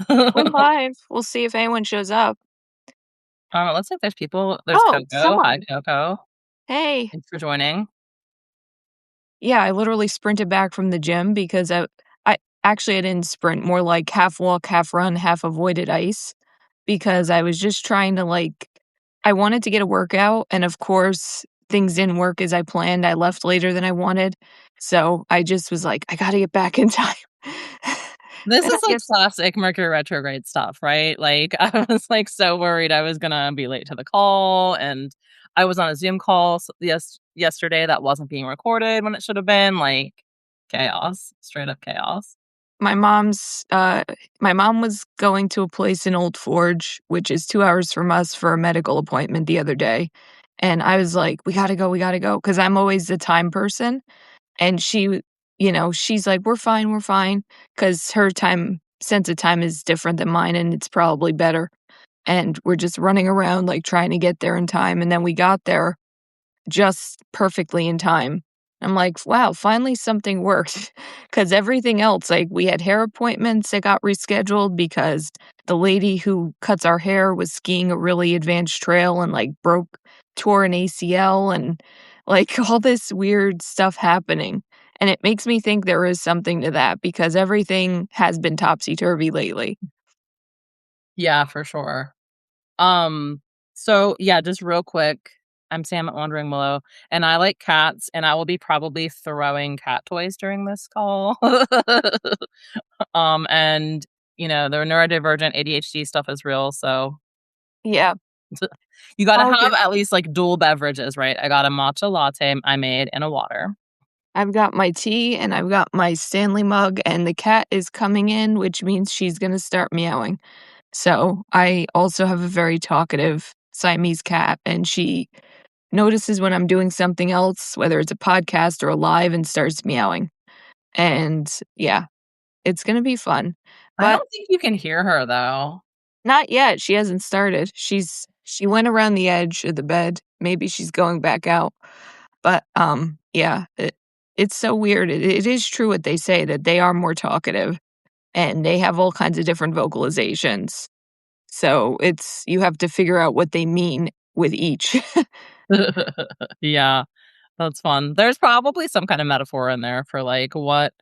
We're live. We'll see if anyone shows up. Let's see if there's people. There's Oh, come Coco. Hi, on. Coco. Hey. Thanks for joining. Yeah, I literally sprinted back from the gym because I actually I didn't sprint, more like half walk, half run, half avoided ice because I was just trying to I wanted to get a workout and of course things didn't work as I planned. I left later than I wanted. So I just was like, I gotta get back in time. This And I is like guess classic Mercury retrograde stuff, right? Like I was like so worried I was gonna be late to the call, and I was on a Zoom call yesterday that wasn't being recorded when it should have been. Like chaos, straight up chaos. my mom's my mom was going to a place in Old Forge, which is 2 hours from us for a medical appointment the other day, and I was like, we gotta go," 'cause I'm always the time person, and she's like, we're fine," 'cause her time sense of time is different than mine, and it's probably better, and we're just running around, like, trying to get there in time, and then we got there just perfectly in time. I'm like, "Wow, finally something worked," because everything else, like, we had hair appointments that got rescheduled because the lady who cuts our hair was skiing a really advanced trail and, like, tore an ACL and, like, all this weird stuff happening, and it makes me think there is something to that because everything has been topsy-turvy lately. Yeah, for sure. Um, so yeah, just real quick, I'm Sam at Wandering Willow, and I like cats, and I will be probably throwing cat toys during this call. And the neurodivergent ADHD stuff is real, so Yeah. you gotta All have good. at least like dual beverages, right? I got a matcha latte I made and a water. I've got my tea and I've got my Stanley mug, and the cat is coming in, which means she's gonna start meowing. So, I also have a very talkative Siamese cat, and she notices when I'm doing something else, whether it's a podcast or a live, and starts meowing. And, yeah, it's gonna be fun. I But don't think you can hear her though. not yet, she hasn't started. She went around the edge of the bed, maybe she's going back out. But, yeah, it's so weird. It is true what they say that they are more talkative, and they have all kinds of different vocalizations. So, you have to figure out what they mean with each. Yeah, that's fun. There's probably some kind of metaphor in there for like what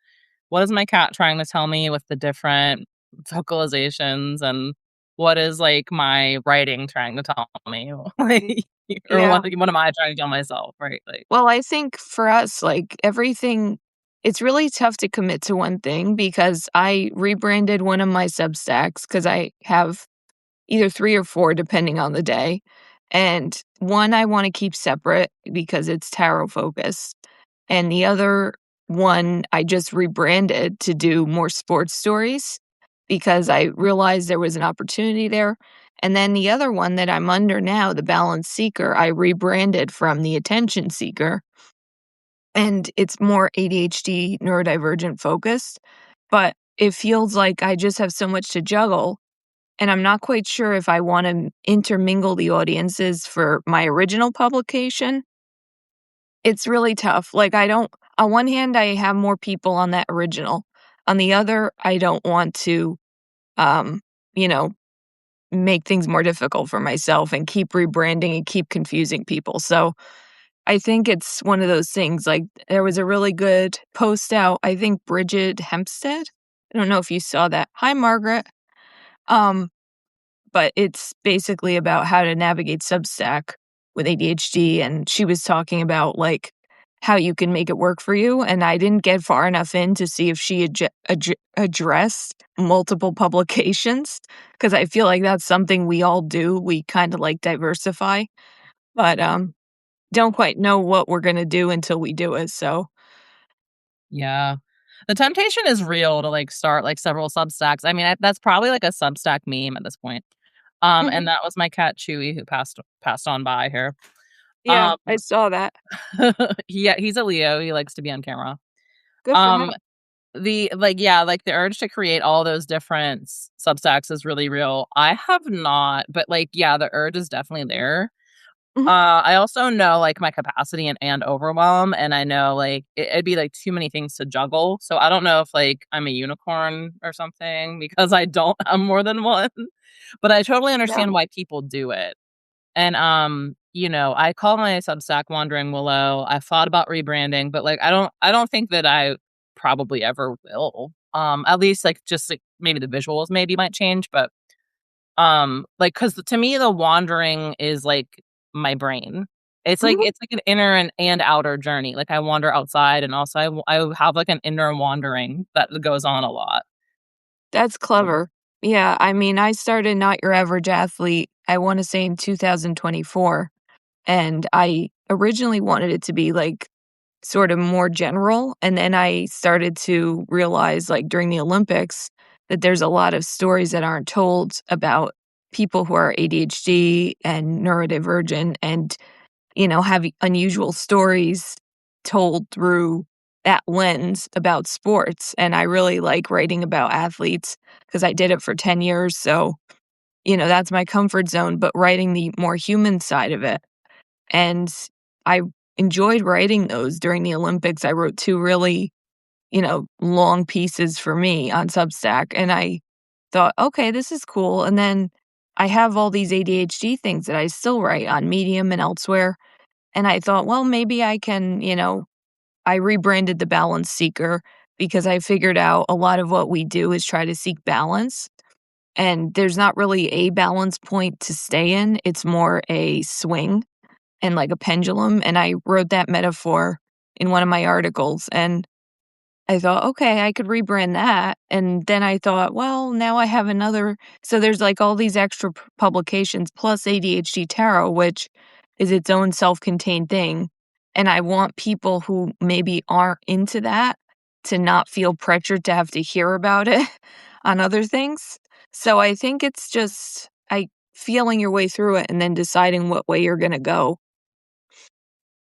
is my cat trying to tell me with the different vocalizations, and what is like my writing trying to tell me? Like, or Yeah. what am I trying to tell myself, right? Like Well, I think for us, like, everything it's really tough to commit to one thing because I rebranded one of my Substacks because I have either 3 or 4 depending on the day, and one I wanna keep separate because it's tarot focused, and the other one I just rebranded to do more sports stories because I realized there was an opportunity there, and then the other one that I'm under now, the Balance Seeker, I rebranded from the Attention Seeker, and it's more ADHD neurodivergent focused, but it feels like I just have so much to juggle, and I'm not quite sure if I wanna intermingle the audiences for my original publication. It's really tough, like, I don't on one hand, I have more people on that original. On the other, I don't want to, um, you know, make things more difficult for myself and keep rebranding and keep confusing people, so I think it's one of those things, like, there was a really good post out, I think Bridget Hempstead? I don't know if you saw that. Hi, Margaret. Um, but it's basically about how to navigate Substack with ADHD, and she was talking about, like, how you can make it work for you, and I didn't get far enough in to see if she addressed multiple publications because I feel like that's something we all do, we kinda, like, diversify, but, don't quite know what we're gonna do until we do it, so yeah. The temptation is real to like start like several Substacks. I mean, that's probably like a Substack meme at this point. And Mhm. that was my cat Chewy who passed on by here. Yeah, Um, I saw that. he's a Leo. He likes to be on camera. Good for Um, him. like the urge to create all those different Substacks is really real. I have not, but like, yeah, the urge is definitely there. Mhm. I also know, like, my capacity and overwhelm, and I know, like, it'd be, like, too many things to juggle, so I don't know if, like, I'm a unicorn or something because I don't have more than one, but I totally Yeah. understand why people do it, and, I call my Substack Wandering Willow. I've thought about rebranding, but, like, I don't think that I probably ever will, at least, like, just, like, maybe the visuals maybe might change, but like, cause to me, the wandering is, like, my brain. Mhm. It's like an inner and outer journey, like, I wander outside and also I have, like, an inner wandering that goes on a lot. That's clever. Yeah, I mean, I started Not Your Average Athlete, I wanna say in 2024, and I originally wanted it to be, like, sort of more general, and then I started to realize, like, during the Olympics, that there's a lot of stories that aren't told about people who are ADHD and neurodivergent and, have unusual stories told through that lens about sports, and I really like writing about athletes because I did it for 10 years, so, that's my comfort zone, but writing the more human side of it, and I enjoyed writing those during the Olympics. I wrote 2 really, long pieces for me on Substack, and I thought, "Okay, this is cool," and then I have all these ADHD things that I still write on Medium and elsewhere, and I thought, "Well, maybe I can," I rebranded The Balance Seeker because I figured out a lot of what we do is try to seek balance, and there's not really a balance point to stay in, it's more a swing and like a pendulum, and I wrote that metaphor in one of my articles, and I thought, "Okay, I could rebrand that," and then I thought, "Well, now I have another." So there's, like, all these extra publications plus ADHD Tarot, which is its own self-contained thing, and I want people who maybe aren't into that to not feel pressured to have to hear about it on other things. So I think it's just, feeling your way through it and then deciding what way you're gonna go.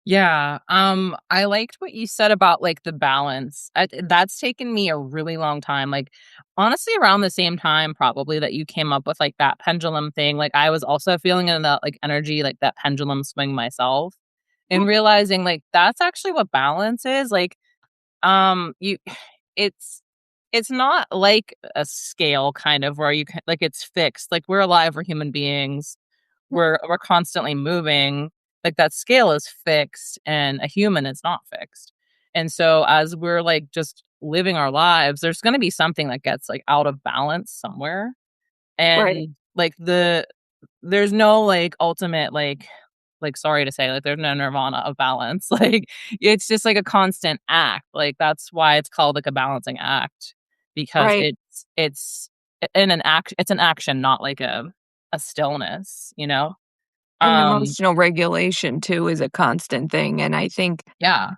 Yeah, I liked what you said about, like, the balance. That's taken me a really long time, like, honestly, around the same time probably that you came up with, like, that pendulum thing, like, I was also feeling in that, like, energy, like, that pendulum swing myself, and realizing, like, that's actually what balance is, like, you it's it's not like a scale kind of where you can like, it's fixed, like, we're alive, we're human beings, we're constantly moving, like, that scale is fixed and a human is not fixed, and so as we're, like, just living our lives, there's gonna be something that gets, like, out of balance somewhere, Right. and, like, there's no, like, ultimate, sorry to say, like, there's no nirvana of balance, like, it's just, like, a constant act, like, that's why it's called, like, a balancing act, because Right. it's in an act it's an action, not like a stillness, you know? And Um, emotional regulation too is a constant thing, and I think, yeah.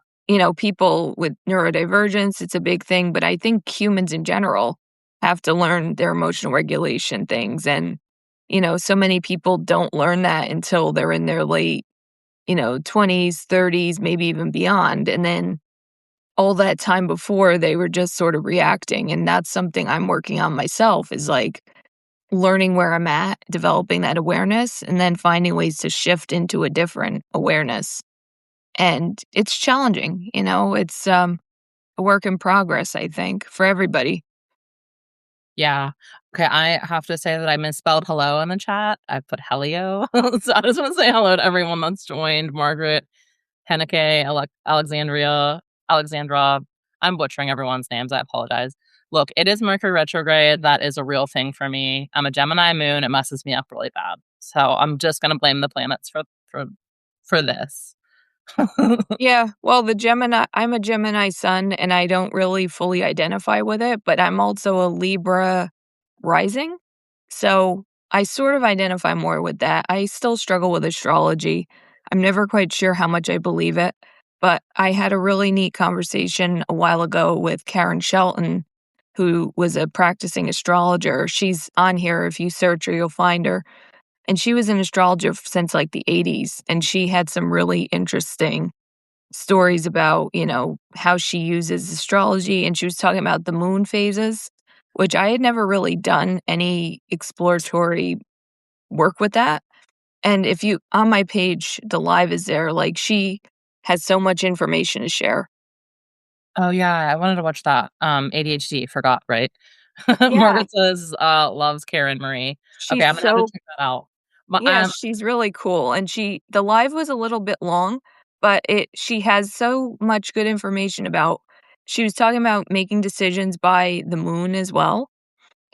people with neurodivergence, it's a big thing, but I think humans in general have to learn their emotional regulation things, and, so many people don't learn that until they're in their late, 20s, 30s, maybe even beyond, and then all that time before, they were just sort of reacting, and that's something I'm working on myself is, like, learning where I'm at, developing that awareness, and then finding ways to shift into a different awareness. And it's challenging, it's, a work in progress, I think, for everybody. Yeah. Okay, I have to say that I misspelled hello in the chat. I put Helio. So I just wanna say hello to everyone that's joined, Margaret, Henneke, Alexandria, Alexandra. I'm butchering everyone's names, I apologize. Look, it is Mercury retrograde, that is a real thing for me. I'm a Gemini moon, it messes me up really bad. So I'm just gonna blame the planets for for this. Yeah, well, I'm a Gemini sun, and I don't really fully identify with it, but I'm also a Libra rising, so I sort of identify more with that. I still struggle with astrology. I'm never quite sure how much I believe it, but I had a really neat conversation a while ago with Karen Shelton, who was a practicing astrologer. She's on here. If you search her, you'll find her. And she was an astrologer since like the 80s, and she had some really interesting stories about, how she uses astrology, and she was talking about the moon phases, which I had never really done any exploratory work with that. And if you on my page, the live is there, like, she has so much information to share. Oh, yeah, I wanted to watch that. ADHD, forgot, right? Yeah, Margaret says, loves Karen Marie. Okay, she's I'm gonna have to so check that out. But, yeah, she's really cool, and the live was a little bit long, but she has so much good information about she was talking about making decisions by the moon as well,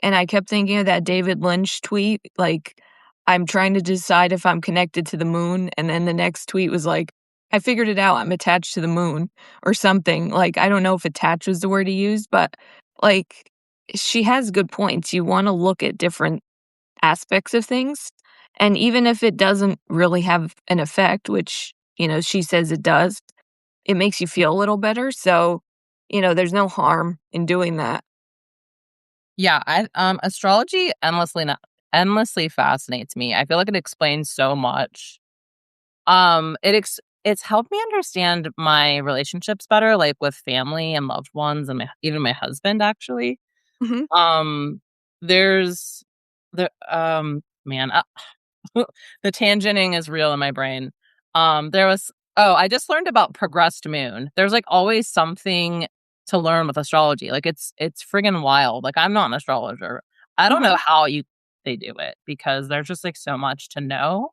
and I kept thinking of that David Lynch tweet, like, "I'm trying to decide if I'm connected to the moon," and then the next tweet was like, "I figured it out, I'm attached to the moon," or something, like, I don't know if "attached" was the word he used, but, like, she has good points. You wanna look at different aspects of things, and even if it doesn't really have an effect, which, she says it does, it makes you feel a little better, so, there's no harm in doing that. yeah, astrology endlessly fascinates me. I feel like it explains so much. It's helped me understand my relationships better, like, with family and loved ones and even my husband, actually. Mhm. Um, there's man, the tangenting is real in my brain. There was I just learned about progressed moon. There's, like, always something to learn with astrology. Like, it's friggin' wild. Like, I'm not an astrologer. I don't know Mhm. how they do it because there's just, like, so much to know.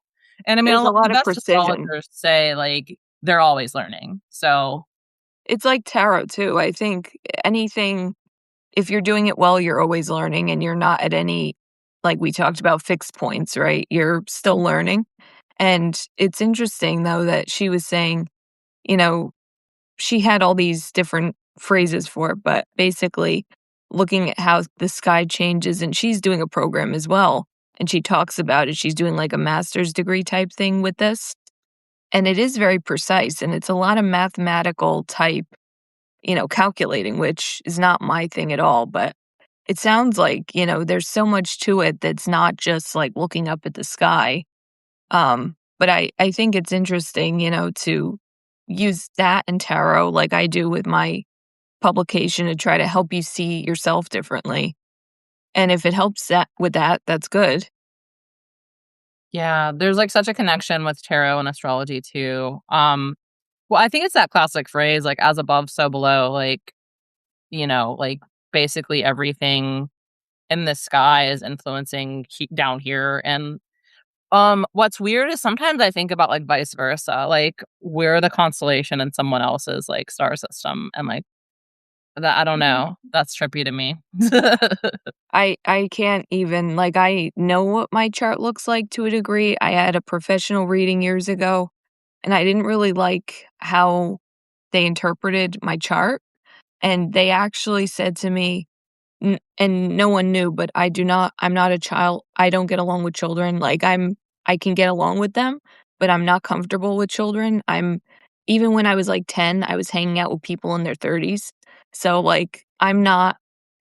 And I mean, There's a the lot of best precision. astrologers say, like, they're always learning. So, It's like tarot too, I think anything if you're doing it well, you're always learning and you're not at any like we talked about fixed points, right? You're still learning, and it's interesting though that she was saying, you know, she had all these different phrases for it, but basically looking at how the sky changes and she's doing a program as well, and she talks about it. She's doing like a master's degree type thing with this, and it is very precise and it's a lot of mathematical type, calculating, which is not my thing at all, but it sounds like, there's so much to it that's not just like looking up at the sky. But I think it's interesting, to use that and tarot like I do with my publication to try to help you see yourself differently. And if it helps that with that, that's good. yeah, there's, like, such a connection with tarot and astrology too. Well, I think it's that classic phrase, like, "As above, so below," like, like, basically everything in the sky is influencing down here, and, what's weird is sometimes I think about, like, vice versa, like, we're the constellation in someone else's, like, star system, and, like, that I don't Mhm. know, that's trippy to me. I can't even like I know what my chart looks like to a degree. I had a professional reading years ago and I didn't really like how they interpreted my chart. And they actually said to me, and no one knew, but I'm not a child. I don't get along with children. Like I can get along with them, but I'm not comfortable with children. Even when I was like 10, I was hanging out with people in their 30s. So like I'm not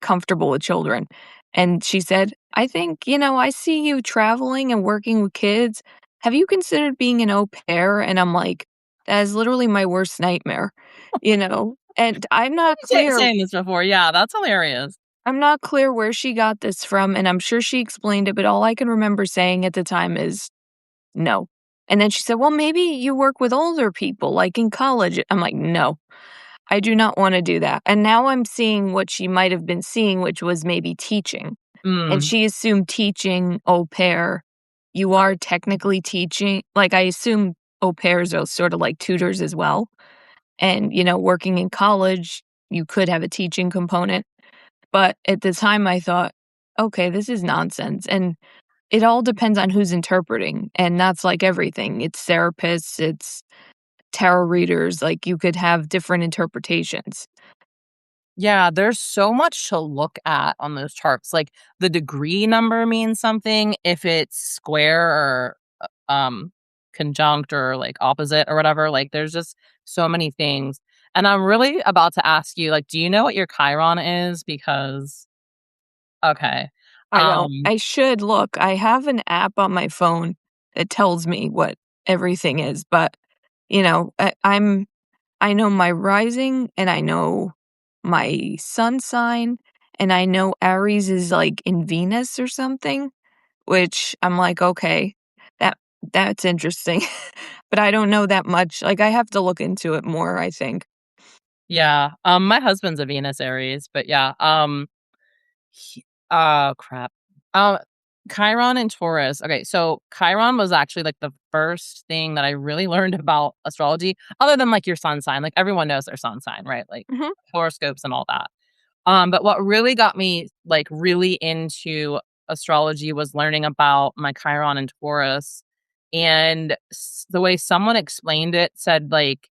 comfortable with children. And she said, I think, I see you traveling and working with kids. Have you considered being an au pair? And I'm like, that is literally my worst nightmare, And Saying this before, yeah, that's hilarious. I'm not clear where she got this from, and I'm sure she explained it, but all I can remember saying at the time is, "No." And then she said, "Well, maybe you work with older people, like in college." I'm like, "No, I do not wanna do that." And now I'm seeing what she might have been seeing, which was maybe teaching. And Mm. she assumed teaching au pair, you are technically teaching like, I assume au pairs are sorta like tutors as well. And, working in college, you could have a teaching component. But at the time, I thought, "Okay, this is nonsense," and it all depends on who's interpreting, and that's like everything. It's therapists, it's tarot readers, like, you could have different interpretations. Yeah, there's so much to look at on those charts, like, the degree number means something, if it's square or, conjunct or, like, opposite or whatever, like, there's just so many things, and I'm really about to ask you, like, do you know what your Chiron is? Because okay, I don't. um I should look. I have an app on my phone that tells me what everything is, but, I know my rising, and I know my sun sign, and I know Aries is, like, in Venus or something, which I'm like, "Okay." That That's interesting. But I don't know that much. Like, I have to look into it more, I think. Yeah, my husband's a Venus Aries, but yeah, he crap. Uh, Chiron and Taurus. Okay, so Chiron was actually, like, the first thing that I really learned about astrology, other than, like, your sun sign, like, everyone knows their sun sign, right? Like, Mhm. horoscopes and all that. But what really got me, like, really into astrology was learning about my Chiron and Taurus, and the way someone explained it said, like,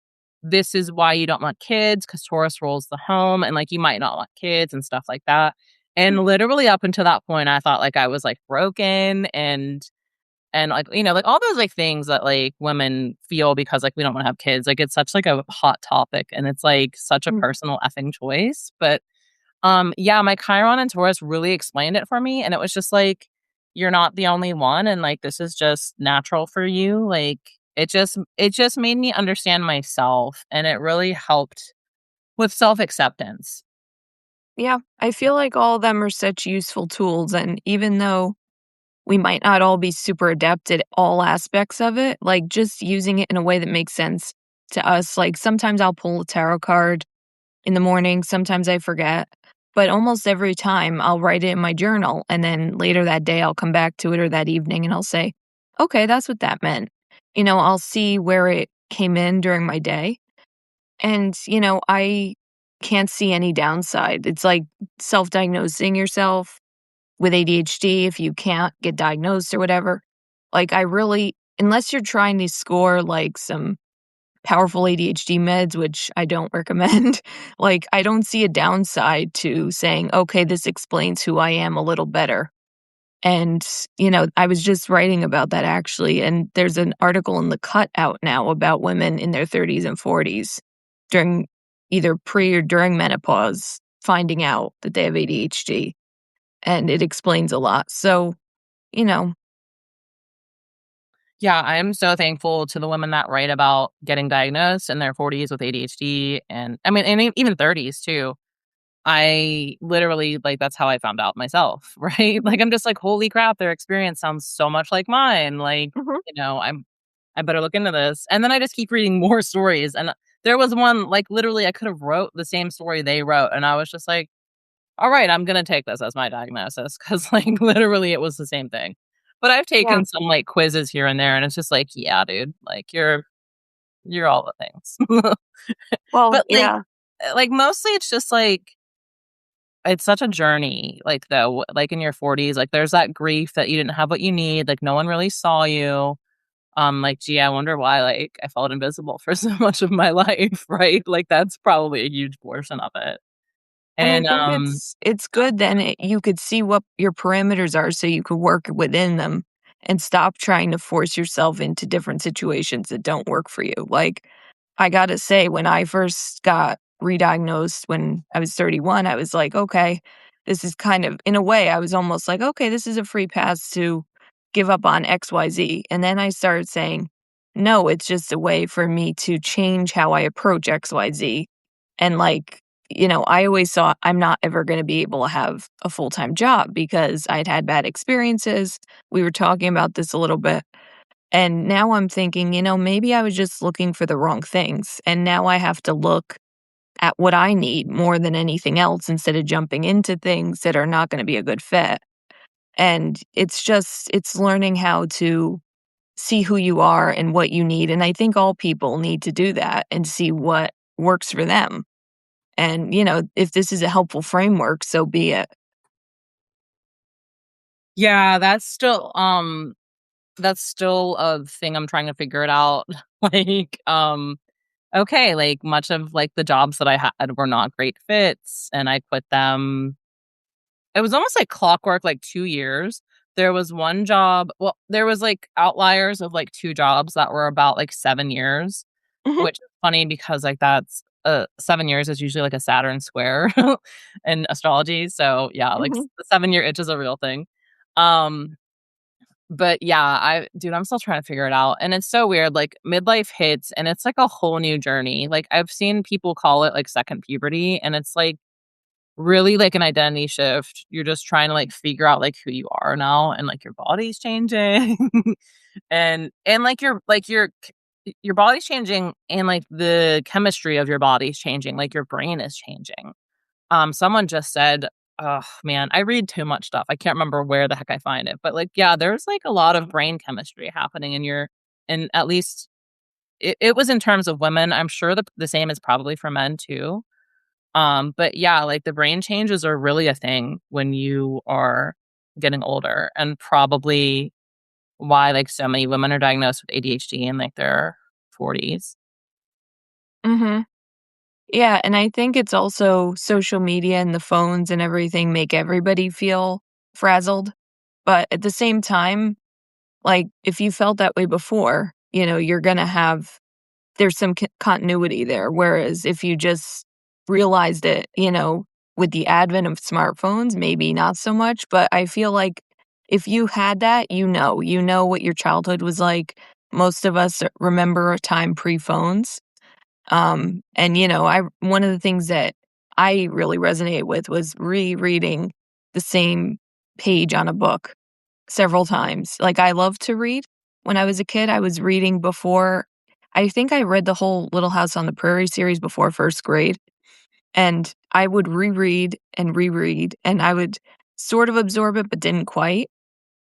this is why you don't want kids because Taurus rules the home, and like you might not want kids and stuff like that. And literally up until that point, I thought like I was like broken and like like all those like things that like women feel because like we don't want to have kids. Like it's such like a hot topic, and it's like such a Mm. personal effing choice. But yeah, my Chiron and Taurus really explained it for me, and it was just like, you're not the only one, and like this is just natural for you. Like it just made me understand myself, and it really helped with self acceptance. Yeah, I feel like all of them are such useful tools, and even though we might not all be super adept at all aspects of it, like, just using it in a way that makes sense to us, like, sometimes I'll pull a tarot card in the morning, sometimes I forget, but almost every time I'll write it in my journal, and then later that day, I'll come back to it or that evening, and I'll say, "Okay, that's what that meant." I'll see where it came in during my day, and, I can't see any downside. It's like self-diagnosing yourself with ADHD if you can't get diagnosed or whatever. Like, I really unless you're trying to score, like, some powerful ADHD meds, which I don't recommend, like, I don't see a downside to saying, "Okay, this explains who I am a little better." And, I was just writing about that actually, and there's an article in The Cut out now about women in their 30s and 40s during either pre or during menopause finding out that they have ADHD, and it explains a lot. So, you know Yeah, I am so thankful to the women that write about getting diagnosed in their 40s with ADHD, and I mean, and even 30s too. I literally like that's how I found out myself, right? Like I'm just like, holy crap, their experience sounds so much like mine. Like, Mhm. I better look into this. And then I just keep reading more stories. And there was one like literally I could have wrote the same story they wrote. And I was just like, all right, I'm gonna take this as my diagnosis because like literally it was the same thing. But I've Yeah. taken some like quizzes here and there, and it's just like, yeah, dude, like you're all the things. Well, But yeah. like mostly it's just like it's such a journey, like, though, like, in your 40s, like, there's that grief that you didn't have what you need, like, no one really saw you. Like, gee, I wonder why, like, I felt invisible for so much of my life, right? Like, that's probably a huge portion of it. And I And, think it's good then you could see what your parameters are so you could work within them and stop trying to force yourself into different situations that don't work for you. Like, I gotta say, when I first got re-diagnosed when I was 31, I was like, "Okay, this is kind of" in a way, I was almost like, "Okay, this is a free pass to give up on XYZ." And then I started saying, "No, it's just a way for me to change how I approach XYZ." And, like, I always thought I'm not ever gonna be able to have a full-time job because I'd had bad experiences. We were talking about this a little bit, and now I'm thinking, maybe I was just looking for the wrong things, and now I have to look at what I need more than anything else instead of jumping into things that are not gonna be a good fit. And it's learning how to see who you are and what you need, and I think all people need to do that and see what works for them. And, if this is a helpful framework, so be it. yeah, that's still a thing I'm trying to figure it out. Like, okay, like, much of, like, the jobs that I had were not great fits, and I quit them. It was almost like clockwork, like 2 years. There was one job well, there was, like, outliers of, like, 2 jobs that were about, like, 7 years, Mhm, which is funny because, like, 7 years is usually, like, a Saturn square in astrology, so, yeah, like, mhm. the 7-year itch is a real thing. Um, but, yeah, I'm still trying to figure it out, and it's so weird, like, midlife hits, and it's, like, a whole new journey. Like, I've seen people call it, like, second puberty, and it's like really like an identity shift. You're just trying to like figure out like who you are now and like your body's changing and your body's changing and like the chemistry of your body's changing, like your brain is changing. Someone just said, oh man, I read too much stuff. I can't remember where the heck I find it, but like, yeah, there's like a lot of brain chemistry happening in and at least it was in terms of women. I'm sure the same is probably for men too. But yeah, like the brain changes are really a thing when you are getting older and probably why like so many women are diagnosed with ADHD in like their 40s. Mhm. Yeah, and I think it's also social media and the phones and everything make everybody feel frazzled, but at the same time, like, if you felt that way before, you're gonna have there's some continuity there, whereas if you just realized it, with the advent of smartphones, maybe not so much, but I feel like if you had that, you know what your childhood was like. Most of us remember a time pre-phones, and, I one of the things that I really resonate with was rereading the same page on a book several times. Like, I love to read. When I was a kid, I was reading before I think I read the whole Little House on the Prairie series before 1st grade, and I would reread, and I would sort of absorb it, but didn't quite,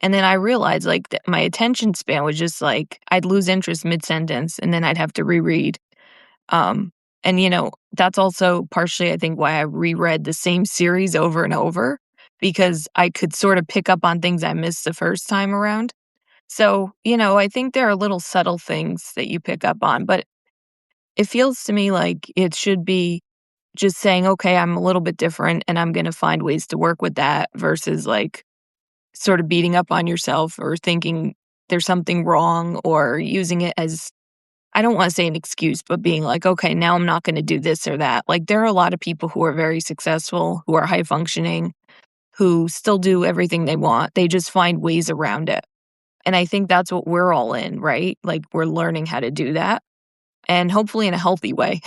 and then I realized, like, that my attention span was just, like, I'd lose interest mid-sentence, and then I'd have to reread. Um, and, that's also partially, I think, why I reread the same series over and over because I could sort of pick up on things I missed the first time around. So, I think there are little subtle things that you pick up on, but it feels to me like it should be just saying, okay, I'm a little bit different and I'm going to find ways to work with that versus like sort of beating up on yourself or thinking there's something wrong or using it as I don't wanna say an excuse, but being like, "Okay, now I'm not gonna do this or that." Like, there are a lot of people who are very successful, who are high functioning, who still do everything they want, they just find ways around it, and I think that's what we're all in, right? Like, we're learning how to do that, and hopefully in a healthy way,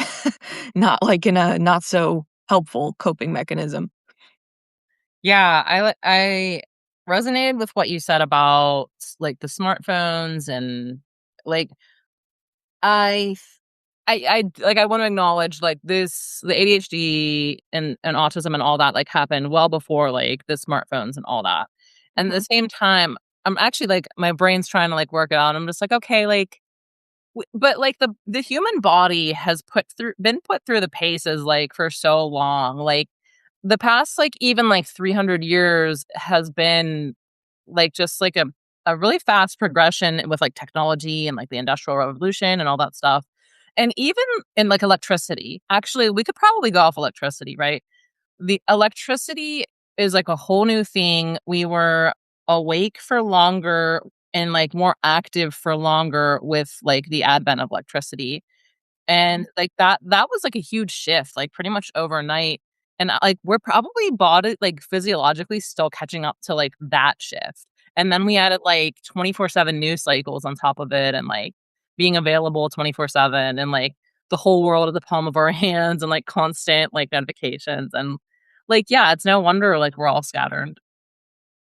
not like in a not so helpful coping mechanism. Yeah, I resonated with what you said about like the smartphones and like I I want to acknowledge like the ADHD and autism and all that like happened well before like the smartphones and all that. And at the Mhm. same time, I'm actually like my brain's trying to like work it out. I'm just like, okay, like but like the human body has been put through the paces like for so long. Like the past like even like 300 years has been like just like a really fast progression with like technology and like the industrial revolution and all that stuff. And even in like electricity, actually, we could probably go off electricity, right? The electricity is like a whole new thing. We were awake for longer and like more active for longer with like the advent of electricity. And, like, that was, like, a huge shift, like, pretty much overnight, and, like, we're probably body like, physiologically still catching up to, like, that shift, and then we added, like, 24/7 news cycles on top of it and, like, being available 24/7 and, like, the whole world at the palm of our hands and, like, constant, like, notifications and, like, yeah, it's no wonder, like, we're all scattered.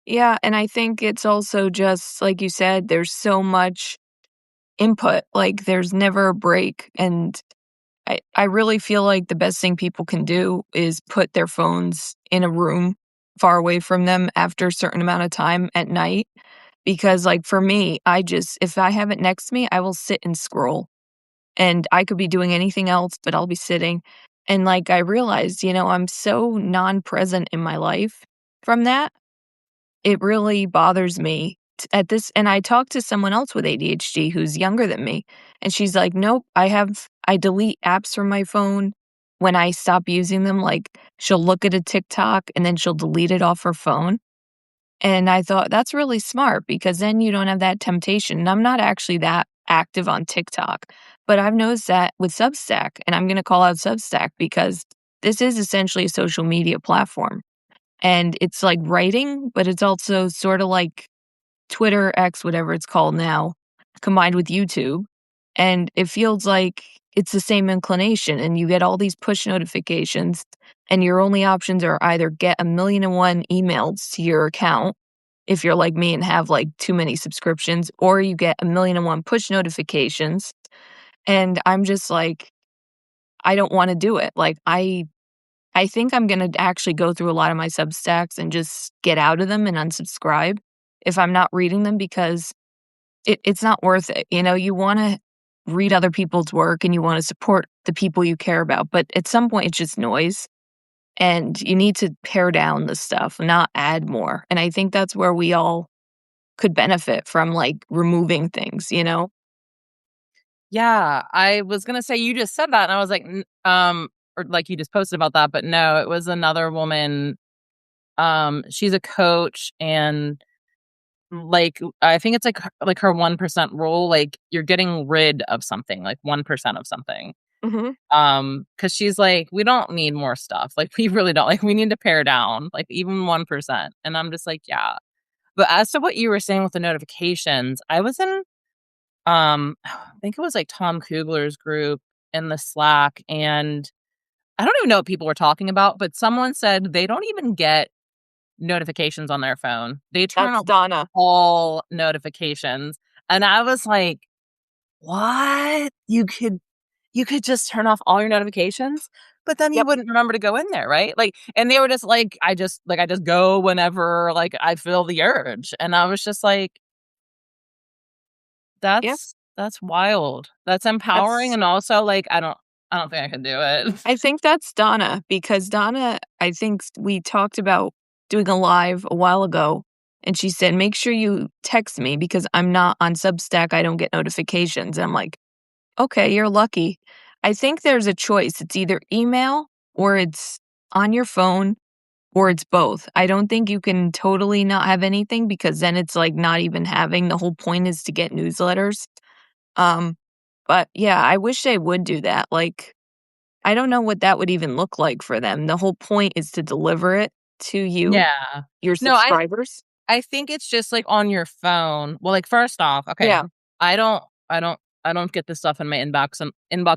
Yeah, and I think it's also just like you said, there's so much input, like, there's never a break, and I really feel like the best thing people can do is put their phones in a room far away from them after a certain amount of time at night, because, like, for me, I just if I have it next to me, I will sit and scroll, and I could be doing anything else, but I'll be sitting, and, like, I realized, I'm so non-present in my life from that, it really bothers me t at this and I talked to someone else with ADHD who's younger than me, and she's like, "Nope, I delete apps from my phone when I stop using them." Like, she'll look at a TikTok and then she'll delete it off her phone, and I thought, "That's really smart because then you don't have that temptation." And I'm not actually that active on TikTok, but I've noticed that with Substack, and I'm gonna call out Substack because this is essentially a social media platform. And it's like writing, but it's also sorta like Twitter, X, whatever it's called now, combined with YouTube, and it feels like it's the same inclination, and you get all these push notifications, and your only options are either get 1,000,001 emails to your account, if you're like me and have, like, too many subscriptions, or you get 1,000,001 push notifications, and I'm just like, I don't wanna do it. Like, I think I'm gonna actually go through a lot of my Substacks and just get out of them and unsubscribe if I'm not reading them because it's not worth it. You know, you wanna read other people's work and you wanna support the people you care about, but at some point, it's just noise, and you need to pare down the stuff, not add more, and I think that's where we all could benefit from, like, removing things, you know? Yeah, I was gonna say you just said that, and I was like, or like you just posted about that, but no, it was another woman. She's a coach, and like I think it's like her 1% rule. Like you're getting rid of something, like 1% of something. Mhm. Because she's like, we don't need more stuff. Like we really don't. Like we need to pare down, like even 1%. And I'm just like, yeah. But as to what you were saying with the notifications, I was in I think it was like Tom Kugler's group in the Slack, and I don't even know what people were talking about, but someone said they don't even get notifications on their phone. They turn That's off Donna. all notifications. And I was like, "What? You could just turn off all your notifications?" But then you Yep, wouldn't remember to go in there, right? Like, and they were just like, I just go whenever like I feel the urge. And I was just like, yep, that's wild. That's empowering, that's and also, like, I don't think I can do it. I think that's Donna, because Donna, I think we talked about doing a live a while ago, and she said, "Make sure you text me because I'm not on Substack, I don't get notifications." And I'm like, "Okay, you're lucky." I think there's a choice. It's either email or it's on your phone or it's both. I don't think you can totally not have anything because then it's like not even having the whole point is to get newsletters. Um, but yeah, I wish they would do that. Like, I don't know what that would even look like for them. The whole point is to deliver it to you, Yeah. your No, subscribers. I think it's just, like, on your phone. Well, like, first off, okay, Yeah. I don't I don't I don't get the stuff in my inbox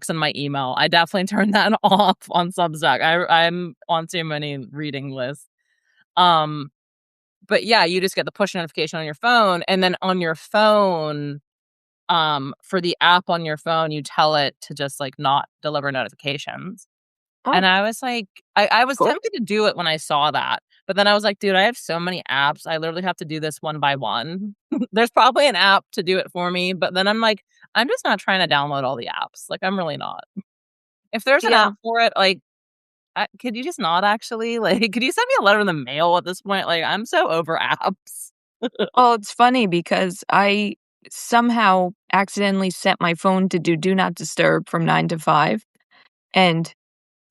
and my email. I definitely turn that off on Substack. I'm on too many reading lists. Um, but yeah, you just get the push notification on your phone, and then on your phone, for the app on your phone, you tell it to just, like, not deliver notifications. Oh, And I was like I was cool. tempted to do it when I saw that, but then I was like, "Dude, I have so many apps, I literally have to do this one by one." There's probably an app to do it for me, but then I'm like, I'm just not trying to download all the apps, like, I'm really not. If there's an Yeah. app for it, like, could you just not actually? Like, could you send me a letter in the mail at this point? Like, I'm so over apps. Well, it's funny because I somehow accidentally set my phone to do not disturb from 9 to 5. And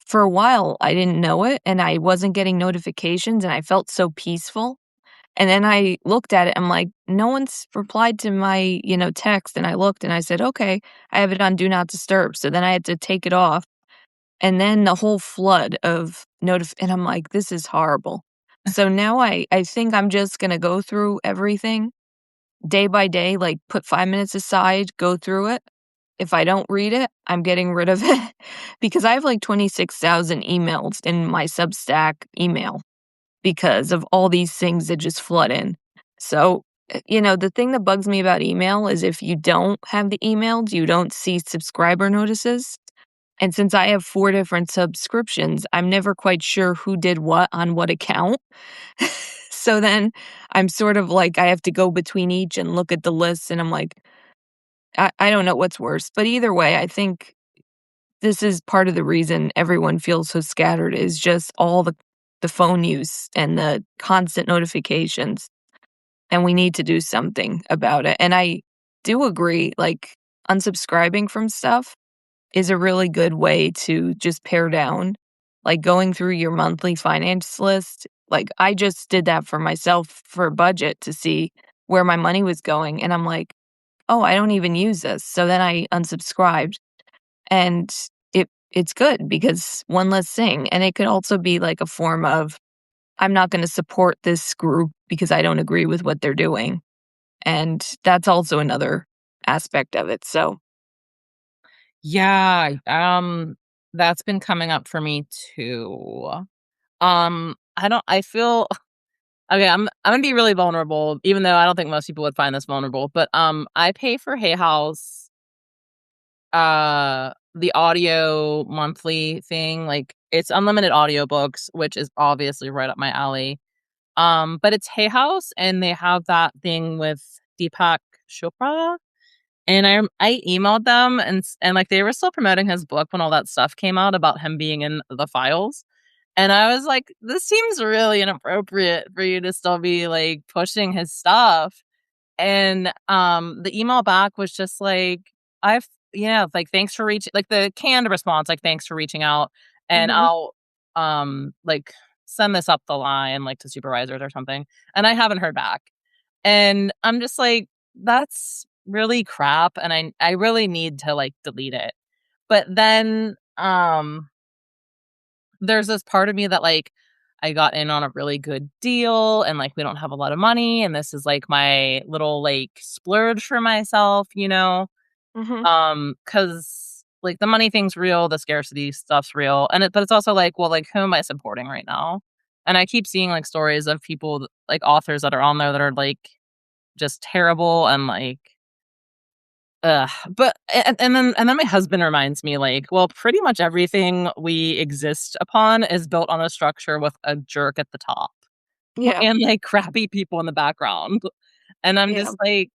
for a while, I didn't know it and I wasn't getting notifications and I felt so peaceful. And then I looked at it, I'm like, no one's replied to my, text. And I looked and I said, okay, I have it on do not disturb. So then I had to take it off. And then the whole flood of and I'm like, this is horrible. So now I think I'm just gonna go through everything day by day, like put 5 minutes aside, go through it. If I don't read it, I'm getting rid of it because I have like 26,000 emails in my Substack email because of all these things that just flood in. So, the thing that bugs me about email is if you don't have the emails, you don't see subscriber notices. And since I have 4 different subscriptions, I'm never quite sure who did what on what account. So then I'm sort of like, I have to go between each and look at the lists, and I'm like, I don't know what's worse. But either way, I think this is part of the reason everyone feels so scattered is just all the phone use and the constant notifications, and we need to do something about it. And I do agree, like, unsubscribing from stuff is a really good way to just pare down, like, going through your monthly finance list. Like, I just did that for myself for a budget to see where my money was going, and I'm like, "Oh, I don't even use this." So then I unsubscribed, and it's good because one less thing, and it could also be like a form of, I'm not gonna support this group because I don't agree with what they're doing, and that's also another aspect of it, so Yeah, That's been coming up for me too. I feel okay, I'm gonna be really vulnerable, even though I don't think most people would find this vulnerable, but, I pay for Hay House, the audio monthly thing, like, it's unlimited audiobooks, which is obviously right up my alley. But it's Hay House, and they have that thing with Deepak Chopra, and I emailed them and, like, they were still promoting his book when all that stuff came out about him being in the files, and I was like, "This seems really inappropriate for you to still be, like, pushing his stuff." And, the email back was just like, "I've yeah, like, thanks for reaching," like, the canned response, like, "Thanks for reaching out, and Mhm. I'll, like, send this up the line, like, to supervisors or something," and I haven't heard back. And I'm just like, "That's really crap, and I really need to, like, delete it." But then, there's this part of me that, like, I got in on a really good deal and, like, we don't have a lot of money, and this is, like, my little, like, splurge for myself, you know? Mhm. Because like, the money thing's real, the scarcity stuff's real, but it's also like, well, like, who am I supporting right now? And I keep seeing, like, stories of people, like, authors that are on there that are, like, just terrible and, like, ugh. But and then my husband reminds me, like, well, pretty much everything we exist upon is built on a structure with a jerk at the top Yeah. and, like, crappy people in the background. And I'm Yeah. just like,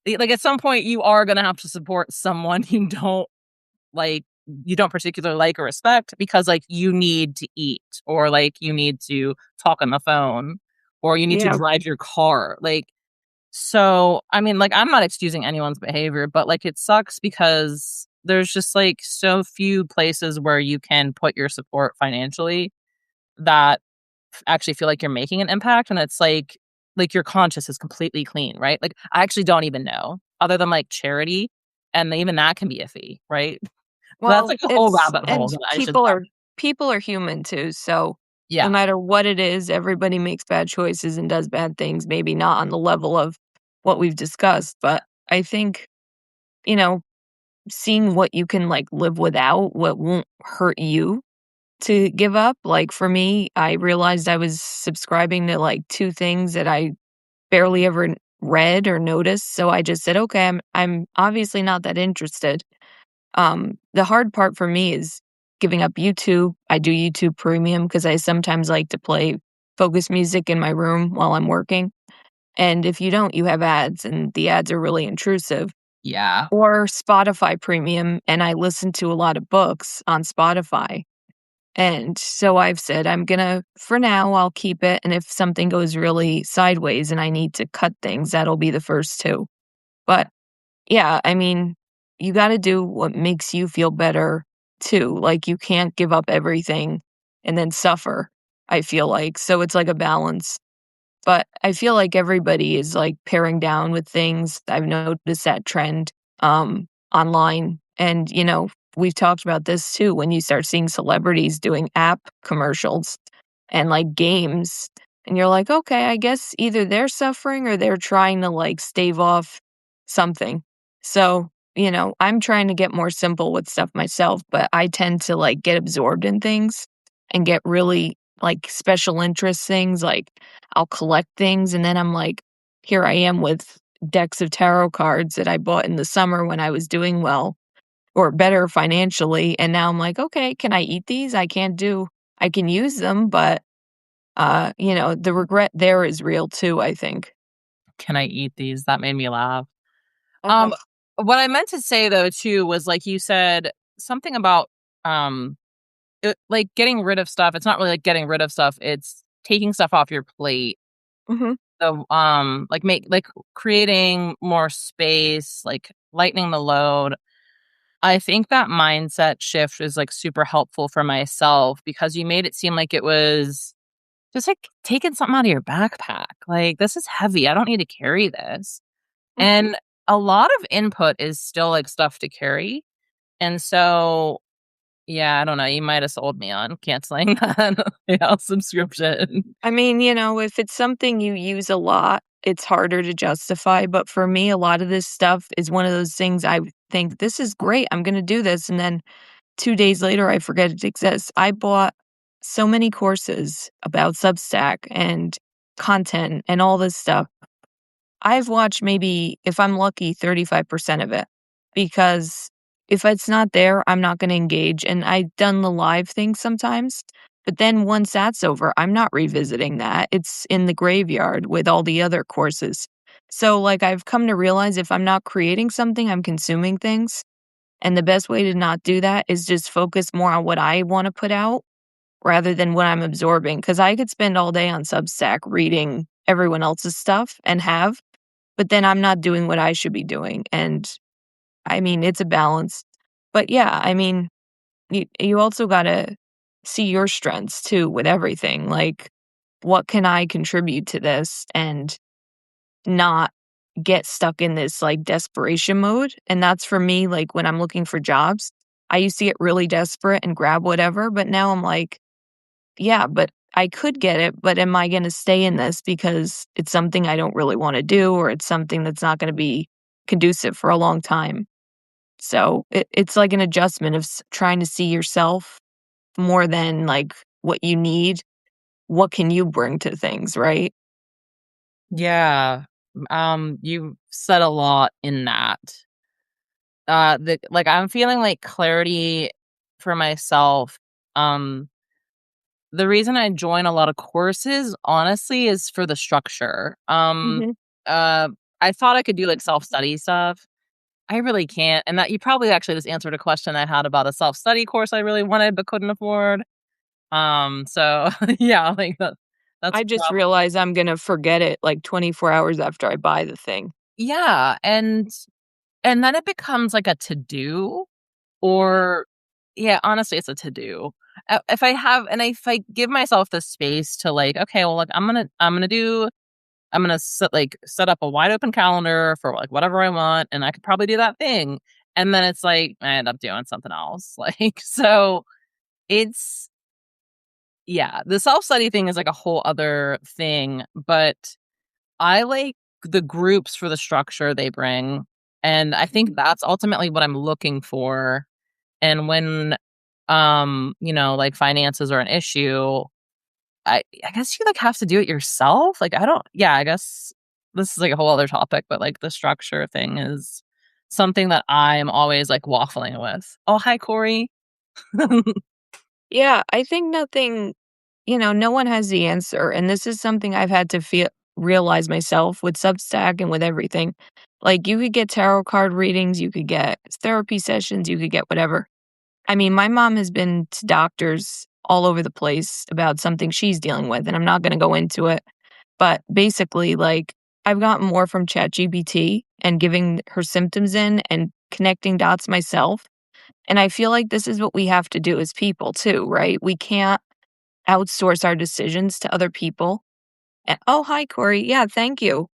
at some point, you are gonna have to support someone like, you don't particularly like or respect because, like, you need to eat or, like, you need to talk on the phone or you need to Yeah. drive your car, like, so, I mean, like, I'm not excusing anyone's behavior, but, like, it sucks because there's just, like, so few places where you can put your support financially that actually feel like you're making an impact, and it's like, your conscience is completely clean, right? Like, I actually don't even know other than, like, charity, and even that can be iffy, right? That's, Well, like, a whole it's rabbit hole and that I should people are human too, so no yeah. matter what it is, everybody makes bad choices and does bad things, maybe not on the level of what we've discussed, but I think, you know, seeing what you can, like, live without, what won't hurt you to give up, like, for me, I realized I was subscribing to, like, 2 things that I barely ever read or noticed, so I just said, "Okay, I'm obviously not that interested." The hard part for me is giving up YouTube. I do YouTube Premium because I sometimes like to play focus music in my room while I'm working, and if you don't, you have ads, and the ads are really intrusive. Yeah. Or Spotify Premium, and I listen to a lot of books on Spotify, and so I've said, "I'm gonna for now, I'll keep it, and if something goes really sideways and I need to cut things, that'll be the first 2." But yeah, I mean, you gotta do what makes you feel better too, like, you can't give up everything and then suffer, I feel like, so it's like a balance. But I feel like everybody is, like, paring down with things. I've noticed that trend, online, and, we've talked about this too, when you start seeing celebrities doing app commercials and, like, games, and you're like, "Okay, I guess either they're suffering or they're trying to, like, stave off something." So, I'm trying to get more simple with stuff myself, but I tend to, like, get absorbed in things and get really, like, special interest things, like, I'll collect things, and then I'm like, here I am with decks of tarot cards that I bought in the summer when I was doing well or better financially, and now I'm like, "Okay, can I eat these? I can use them," but, the regret there is real too, I think. Can I eat these? That made me laugh. Uh-huh. Um, what I meant to say though too was, like, you said something about, um, like, getting rid of stuff. It's not really like getting rid of stuff, it's taking stuff off your plate. Mhm. So, creating more space, like, lightening the load. I think that mindset shift is, like, super helpful for myself because you made it seem like it was just, like, taking something out of your backpack. Like, "This is heavy, I don't need to carry this." Mhm. And a lot of input is still, like, stuff to carry. And so, yeah, I don't know, you might have sold me on canceling that, subscription. I mean, if it's something you use a lot, it's harder to justify, but for me, a lot of this stuff is one of those things I think, "This is great, I'm gonna do this," and then 2 days later, I forget it exists. I bought so many courses about Substack and content and all this stuff. I've watched maybe, if I'm lucky, 35% of it because if it's not there, I'm not gonna engage, and I've done the live thing sometimes, but then once that's over, I'm not revisiting that. It's in the graveyard with all the other courses. So, like, I've come to realize if I'm not creating something, I'm consuming things, and the best way to not do that is just focus more on what I wanna put out rather than what I'm absorbing. Because I could spend all day on Substack reading everyone else's stuff and have, but then I'm not doing what I should be doing, and, I mean, it's a balance. But, yeah, I mean, you also gotta see your strengths too with everything, like, what can I contribute to this and not get stuck in this, like, desperation mode, and that's for me, like, when I'm looking for jobs. I used to get really desperate and grab whatever, but now I'm like, "Yeah, but I could get it, but am I gonna stay in this because it's something I don't really wanna do or it's something that's not gonna be conducive for a long time?" So, it's like an adjustment of trying to see yourself more than, like, what you need. What can you bring to things, right? Yeah. You said a lot in that. I'm feeling like clarity for myself. Um, the reason I join a lot of courses, honestly, is for the structure. Mhm. Uh, I thought I could do like self-study stuff. I really can't. And that you probably actually just answered a question I had about a self-study course I really wanted but couldn't afford. So yeah, that's I just probably realized I'm gonna forget it, like, 24 hours after I buy the thing. yeah, and then it becomes like a to-do or yeah, honestly, it's a to-do. If I give myself the space to like, okay, well, like I'm gonna set up a wide open calendar for like whatever I want, and I could probably do that thing. And then it's like I end up doing something else. So it's yeah, the self-study thing is like a whole other thing, but I like the groups for the structure they bring. And I think that's ultimately what I'm looking for. And when like finances are an issue, I guess you like have to do it yourself. Like I don't yeah, I guess this is like a whole other topic, but like the structure thing is something that I'm always like waffling with. Oh, hi Corey. Yeah, I think no one has the answer, and this is something I've had to feel realize myself with Substack and with everything. Like, you could get tarot card readings, you could get therapy sessions, you could get whatever. I mean, my mom has been to doctors all over the place about something she's dealing with, and I'm not gonna go into it, but basically, like, I've gotten more from ChatGPT and giving her symptoms in and connecting dots myself, and I feel like this is what we have to do as people too, right? We can't outsource our decisions to other people. Oh, hi, Corey. Yeah, thank you.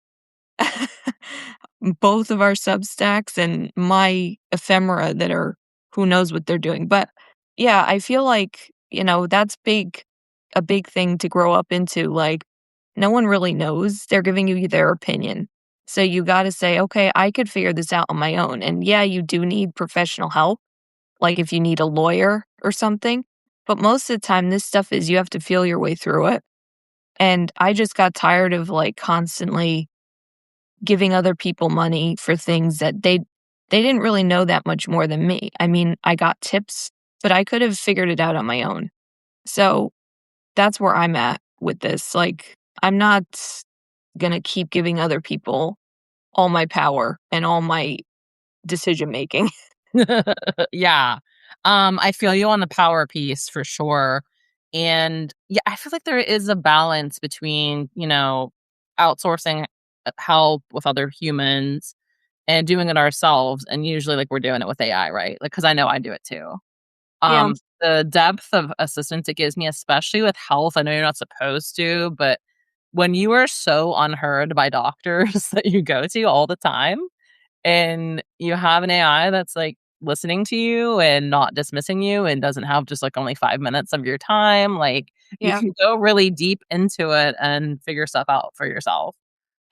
Both of our Substacks and my ephemera that are who knows what they're doing. But yeah, I feel like, that's a big thing to grow up into. Like, no one really knows. They're giving you their opinion. So you got to say, okay, I could figure this out on my own. And yeah, you do need professional help, like if you need a lawyer or something. But most of the time, this stuff is you have to feel your way through it. And I just got tired of like constantly giving other people money for things that they didn't really know that much more than me. I mean, I got tips, but I could have figured it out on my own. So that's where I'm at with this. Like, I'm not gonna keep giving other people all my power and all my decision making. Yeah. I feel you on the power piece for sure. And yeah, I feel like there is a balance between, outsourcing help with other humans and doing it ourselves. And usually like we're doing it with AI, right? Like, cause I know I do it too. Yeah, The depth of assistance it gives me, especially with health, I know you're not supposed to, but when you are so unheard by doctors that you go to all the time, and you have an AI that's, like, listening to you and not dismissing you and doesn't have just, like, only 5 minutes of your time, like, you yeah. can go really deep into it and figure stuff out for yourself.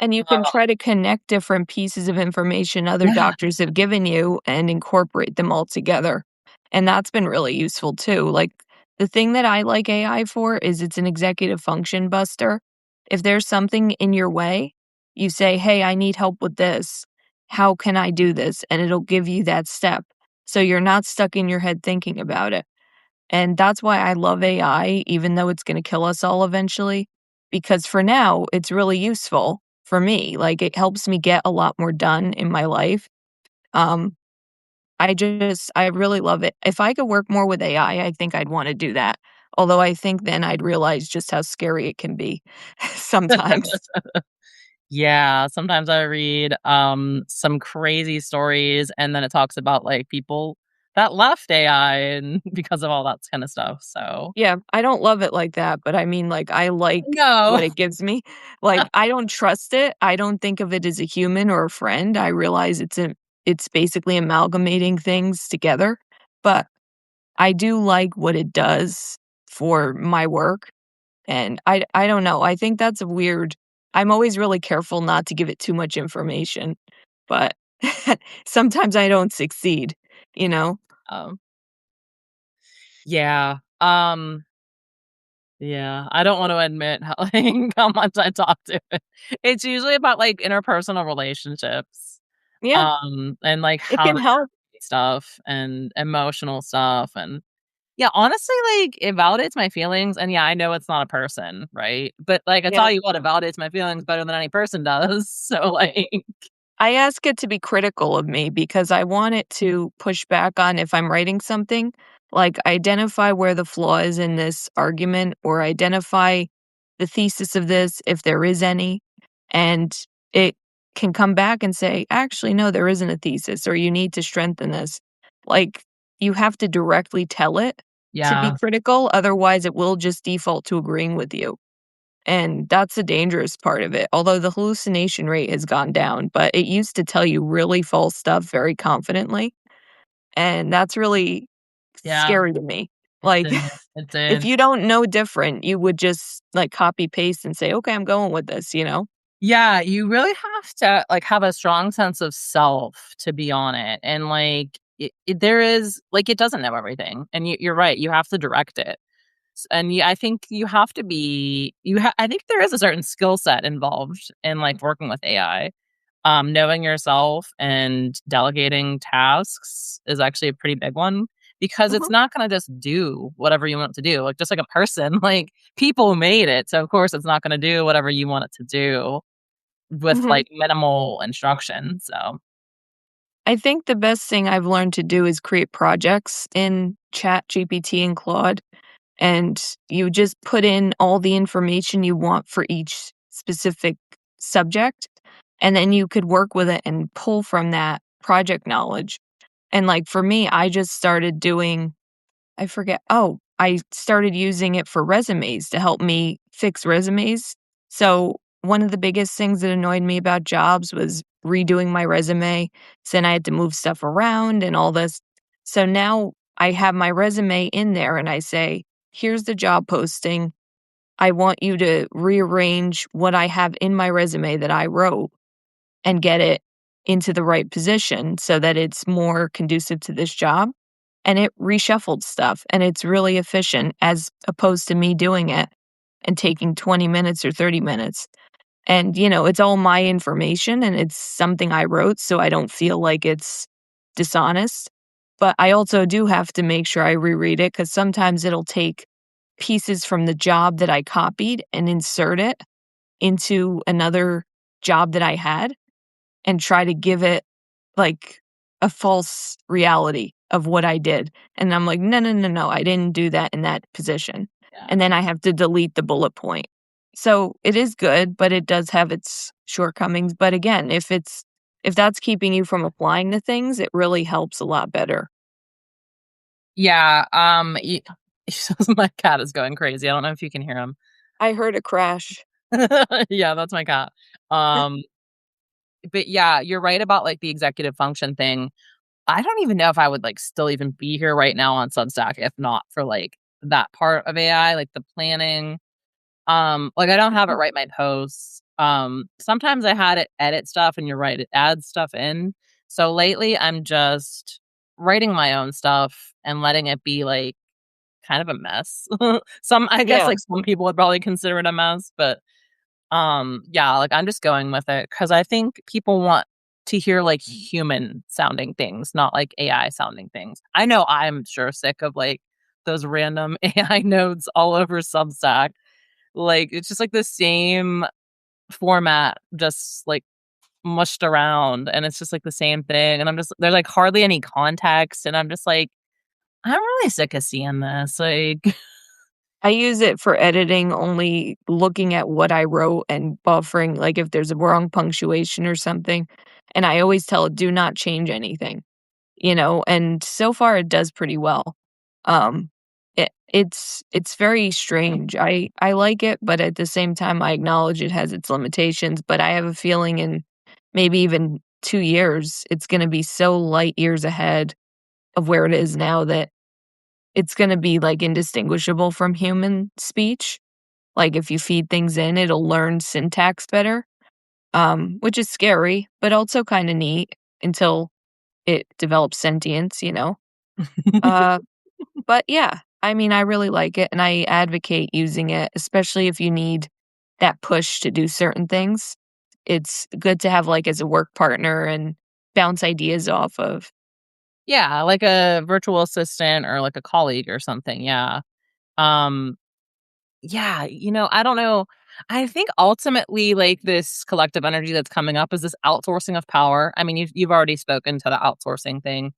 And you can Uh, try to connect different pieces of information other yeah. doctors have given you and incorporate them all together. and that's been really useful too. Like, the thing that I like AI for is it's an executive function buster. If there's something in your way, you say, "Hey, I need help with this. How can I do this?" And it'll give you that step. So you're not stuck in your head thinking about it. And that's why I love AI, even though it's gonna kill us all eventually, because for now, it's really useful for me. Like, it helps me get a lot more done in my life. Um, I really love it. If I could work more with AI, I think I'd wanna do that. Although I think then I'd realize just how scary it can be sometimes. Yeah, sometimes I read, some crazy stories, and then it talks about, like, people that left AI and because of all that kinda stuff, so Yeah, I don't love it like that, but I mean, like, I like no. what it gives me. Like, I don't trust it. I don't think of it as a human or a friend. I realize it's basically amalgamating things together, but I do like what it does for my work, and I don't know. I think that's a weird I'm always really careful not to give it too much information, but sometimes I don't succeed, you know? Um, yeah, yeah, I don't wanna admit how like, how much I talk to it. It's usually about, like, interpersonal relationships, Yeah, and, like, it how to can help. navigate stuff and emotional stuff, and yeah, honestly, like, it validates my feelings, and yeah, I know it's not a person, right? But, like, I Yeah. tell you what, it validates my feelings better than any person does, so, like I ask it to be critical of me because I want it to push back on if I'm writing something, like identify where the flaw is in this argument or identify the thesis of this if there is any. And it can come back and say, actually, no, there isn't a thesis, or you need to strengthen this. Like, you have to directly tell it to be Yeah, critical. Otherwise, it will just default to agreeing with you. And that's the dangerous part of it, although the hallucination rate has gone down, but it used to tell you really false stuff very confidently, and that's really yeah, scary to me. it Like, did, it if did. you don't know different, you would just, like, copy paste and say, "Okay, I'm going with this," you know? Yeah, you really have to, like, have a strong sense of self to be on it, and, like, there is like, it doesn't know everything, and you're right, you have to direct it. And I think you have to be I think there is a certain skill set involved in, like, working with AI. Knowing yourself and delegating tasks is actually a pretty big one because it's Mhm, not gonna just do whatever you want it to do, like, just like a person, like, people made it, so of course it's not gonna do whatever you want it to do with, mhm. like, minimal instruction, so I think the best thing I've learned to do is create projects in ChatGPT and Claude, and you just put in all the information you want for each specific subject, and then you could work with it and pull from that project knowledge. And, like, for me, I just started doing I forget I started using it for resumes to help me fix resumes. So, one of the biggest things that annoyed me about jobs was redoing my resume, so then I had to move stuff around and all this. So now I have my resume in there and I say, "Here's the job posting. I want you to rearrange what I have in my resume that I wrote and get it into the right position so that it's more conducive to this job." And it reshuffled stuff, and it's really efficient as opposed to me doing it and taking 20 minutes or 30 minutes. And, it's all my information and it's something I wrote, so I don't feel like it's dishonest. But I also do have to make sure I reread it because sometimes it'll take pieces from the job that I copied and insert it into another job that I had and try to give it, like, a false reality of what I did, and I'm like, "No, no, no, no, I didn't do that in that position," yeah. and then I have to delete the bullet point. So, it is good, but it does have its shortcomings, but again, if that's keeping you from applying the things, it really helps a lot better. Yeah, my cat is going crazy, I don't know if you can hear him. I heard a crash. Yeah, that's my cat. Um, but yeah, you're right about, like, the executive function thing. I don't even know if I would, like, still even be here right now on Substack if not for, like, that part of AI, like, the planning. Like, I don't have it write my posts. Sometimes I had it edit stuff, and you're right, it adds stuff in. So lately, I'm just writing my own stuff and letting it be, like, kind of a mess. I guess, Yeah. like, some people would probably consider it a mess, but, yeah, like, I'm just going with it because I think people want to hear, like, human sounding things, not, like, AI sounding things. I know I'm sure sick of, like, those random AI nodes all over Substack. Like, it's just, like, the same format, just, like, mushed around, and it's just, like, the same thing, and I'm just there's, like, hardly any context, and I'm just like, "I'm really sick of seeing this," like I use it for editing, only looking at what I wrote and buffering, like, if there's a wrong punctuation or something, and I always tell it, "Do not change anything." And so far it does pretty well. Um, it's very strange. I like it, but at the same time, I acknowledge it has its limitations, but I have a feeling in maybe even 2 years, it's gonna be so light years ahead of where it is now that it's gonna be, like, indistinguishable from human speech. Like, if you feed things in, it'll learn syntax better, which is scary, but also kinda neat until it develops sentience. Uh, but yeah, I mean, I really like it, and I advocate using it, especially if you need that push to do certain things. It's good to have, like, as a work partner and bounce ideas off of. Yeah, like a virtual assistant or, like, a colleague or something, yeah. Um, yeah, I don't know. I think ultimately, like, this collective energy that's coming up is this outsourcing of power. I mean, you've already spoken to the outsourcing thing.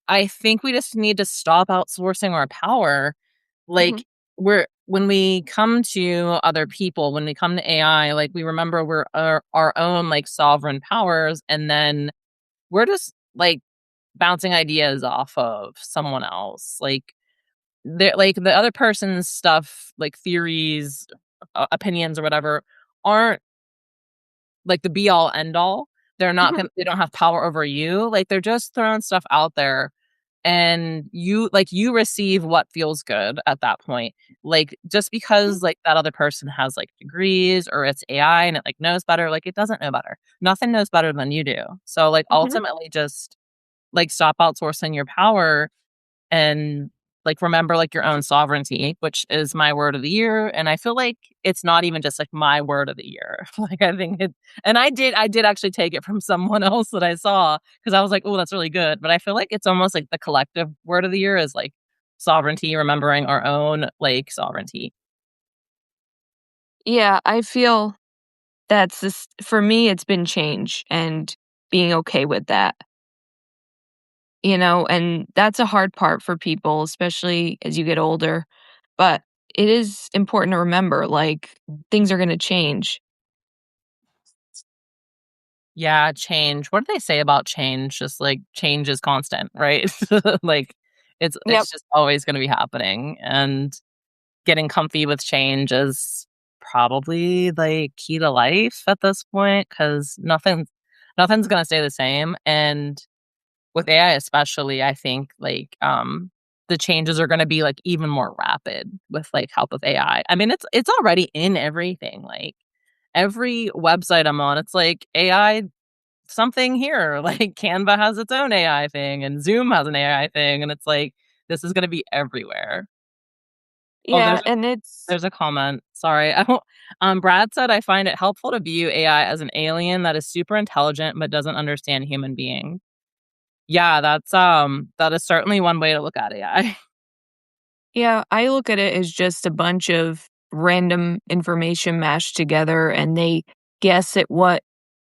I think we just need to stop outsourcing our power. Mhm, Like, when we come to other people, when we come to AI, like, we remember we're our own, like, sovereign powers, and then we're just, like, bouncing ideas off of someone else. Like, the other person's stuff, like, theories, opinions or whatever, aren't, like, the be all end all. mhm, They don't have power over you. Like, they're just throwing stuff out there, and you receive what feels good at that point. Like, just mhm, because, like, that other person has, like, degrees or it's AI and it, like, knows better, like, it doesn't know better. Nothing knows better than you do. So, like, mhm. ultimately just, like, stop outsourcing your power and, like, remember, like, your own sovereignty, which is my word of the year, and I feel like it's not even just, like, my word of the year. Like, I think it and I did actually take it from someone else that I saw because I was like, "Oh, that's really good," but I feel like it's almost like the collective word of the year is, like, sovereignty, remembering our own, like, sovereignty. Yeah, I feel that's this for me, it's been change and being okay with that, and that's a hard part for people, especially as you get older, but it is important to remember, like, things are gonna change. Yeah, change. What do they say about change? Just, like, change is constant, right? Like, Yep. it's just always gonna be happening, and getting comfy with change is probably, like, key to life at this point because nothing's gonna stay the same, and with AI especially, I think, like, the changes are gonna be, like, even more rapid with, like, help of AI. I mean, it's already in everything, like, every website I'm on, it's like AI something here, like, Canva has its own AI thing, and Zoom has an AI thing, and it's like, this is gonna be everywhere. Oh, Yeah, and it's there's a comment. Sorry. I don't Brad said, "I find it helpful to view AI as an alien that is super intelligent but doesn't understand human beings." Yeah, that is certainly one way to look at AI. yeah, I look at it as just a bunch of random information mashed together, and they guess at what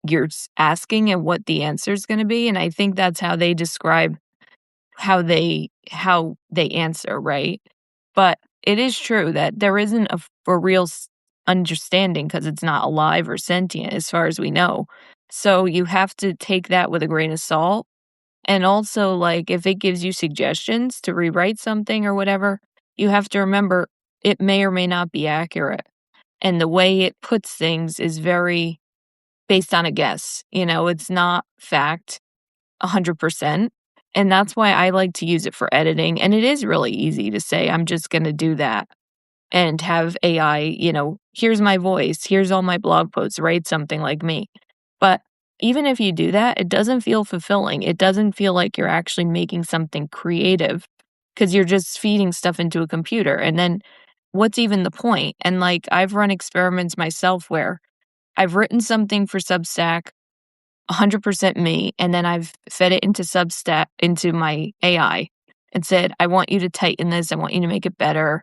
you're asking and what the answer is gonna be, and I think that's how they describe how they answer, right? But it is true that there isn't a real understanding because it's not alive or sentient as far as we know. So you have to take that with a grain of salt. And also, like, if it gives you suggestions to rewrite something or whatever, you have to remember it may or may not be accurate. And the way it puts things is very based on a guess. It's not fact 100%. And that's why I like to use it for editing. And it is really easy to say, I'm just going to do that and have AI, here's my voice, here's all my blog posts, write something like me. But even if you do that, it doesn't feel fulfilling. It doesn't feel like you're actually making something creative because you're just feeding stuff into a computer. And then what's even the point? And like I've run experiments myself where I've written something for Substack, 100% me, and then I've fed it into Substack, into my AI, and said, I want you to tighten this. I want you to make it better,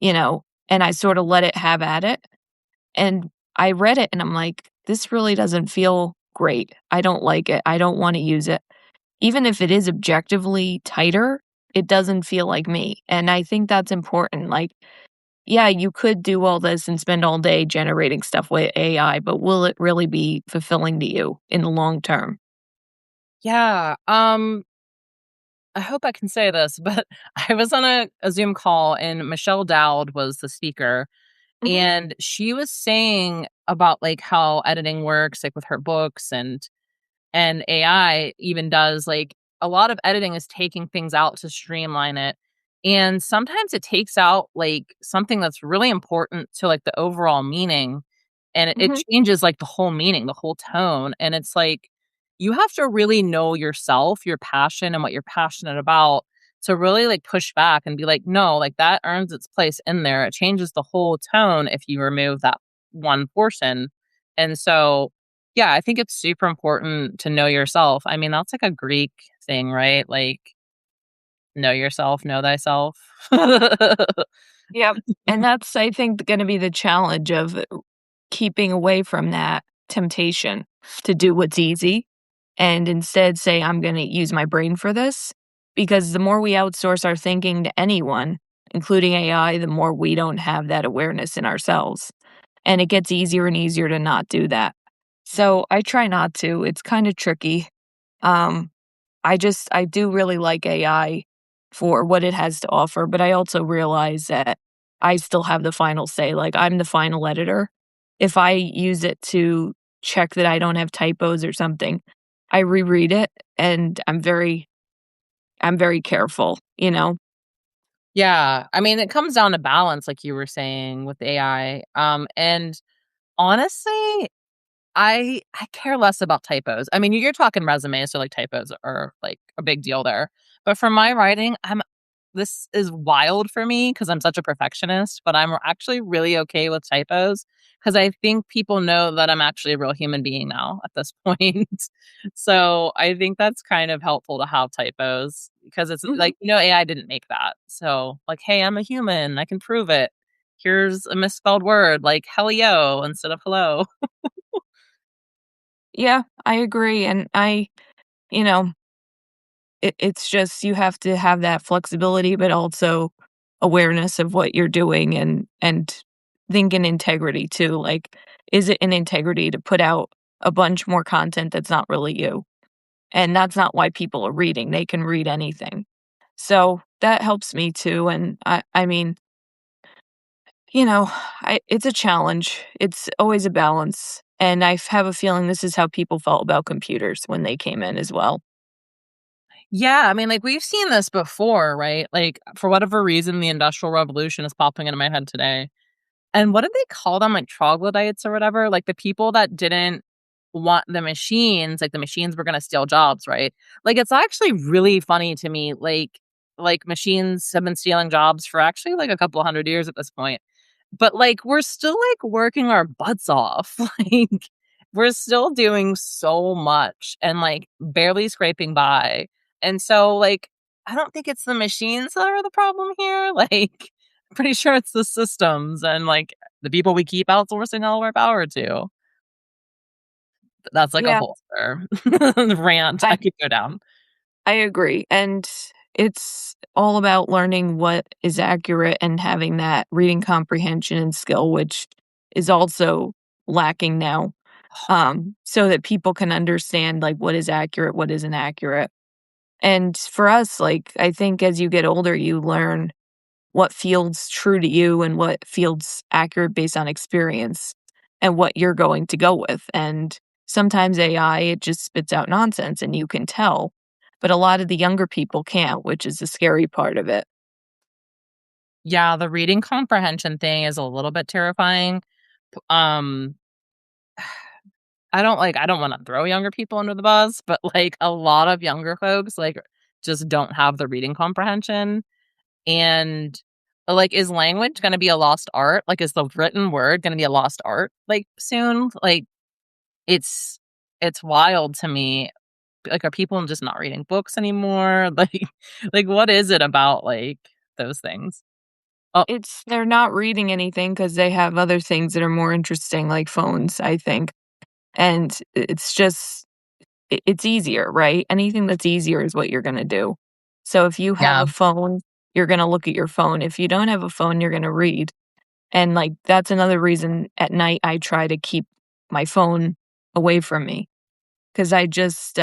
you know, and I sort of let it have at it. And I read it and I'm like, this really doesn't feel great. I don't like it. I don't want to use it. Even if it is objectively tighter, it doesn't feel like me. And I think that's important. Like, yeah, you could do all this and spend all day generating stuff with AI, but will it really be fulfilling to you in the long term? Yeah, I hope I can say this, but I was on a Zoom call and Michelle Dowd was the speaker, Mhm, and she was saying about, like, how editing works, like, with her books and AI even does, like, a lot of editing is taking things out to streamline it, and sometimes it takes out, like, something that's really important to, like, the overall meaning, and it mhm. changes, like, the whole meaning, the whole tone, and it's like, you have to really know yourself, your passion, and what you're passionate about to really, like, push back and be like, "No, like, that earns its place in there." It changes the whole tone if you remove that one portion, and so yeah, I think it's super important to know yourself. I mean, that's like a Greek thing, right? Like, know yourself, know thyself. Yep. And that's, I think, gonna be the challenge of keeping away from that temptation to do what's easy and instead say, I'm gonna use my brain for this. Because the more we outsource our thinking to anyone, including AI, the more we don't have that awareness in ourselves. And it gets easier and easier to not do that. So I try not to. It's kind of tricky. Um, I do really like AI for what it has to offer, but I also realize that I still have the final say, like, I'm the final editor. If I use it to check that I don't have typos or something, I reread it, and I'm very careful, you know? Yeah, I mean, it comes down to balance, like you were saying with AI. And honestly, I care less about typos. I mean, you're talking resumes, so like typos are like a big deal there. But for my writing, this is wild for me because I'm such a perfectionist, but I'm actually really okay with typos because I think people know that I'm actually a real human being now at this point. So I think that's kind of helpful to have typos because it's Mhm. like, AI didn't make that. So, like, hey, I'm a human. I can prove it. Here's a misspelled word like hello instead of hello. Yeah, I agree, and you know, it's just you have to have that flexibility, but also awareness of what you're doing and think in integrity too. Like, is it an integrity to put out a bunch more content that's not really you? And that's not why people are reading. They can read anything. So that helps me too. And I mean, you know, it's a challenge. It's always a balance. And have a feeling this is how people felt about computers when they came in as well. Yeah, I mean, like, we've seen this before, right? Like, for whatever reason, the Industrial Revolution is popping into my head today. And what did they call them? Like, troglodytes or whatever? Like, the people that didn't want the machines, like, the machines were gonna steal jobs, right? Like, it's actually really funny to me, like, machines have been stealing jobs for actually, like, a couple 100 years at this point. But, like, we're still, like, working our butts off. Like, we're still doing so much and, like, barely scraping by. And so, like, I don't think it's the machines that are the problem here. Like, I'm pretty sure it's the systems and, like, the people we keep outsourcing all of our power to. That's like a Yeah, whole other rant I I could go down. I agree. And it's all about learning what is accurate and having that reading comprehension and skill, which is also lacking now. So that people can understand like what is accurate, what isn't accurate. And for us, like I think as you get older, you learn what feels true to you and what feels accurate based on experience and what you're going to go with. And sometimes AI, it just spits out nonsense and you can tell. But a lot of the younger people can't, which is the scary part of it. Yeah, the reading comprehension thing is a little bit terrifying. Um I don't wanna throw younger people under the bus, but, like, a lot of younger folks, like, just don't have the reading comprehension, and, like, is language gonna be a lost art? Like, is the written word gonna be a lost art, like, soon? Like, it's it's wild to me. Like, are people just not reading books anymore? Like, what is it about, like, those things? Oh, It's they're not reading anything because they have other things that are more interesting, like phones, I think, and it's just it's easier, right? Anything that's easier is what you're gonna do. So if you have yeah. a phone, you're gonna look at your phone. If you don't have a phone, you're gonna read. And, like, that's another reason at night I try to keep my phone away from me because I just,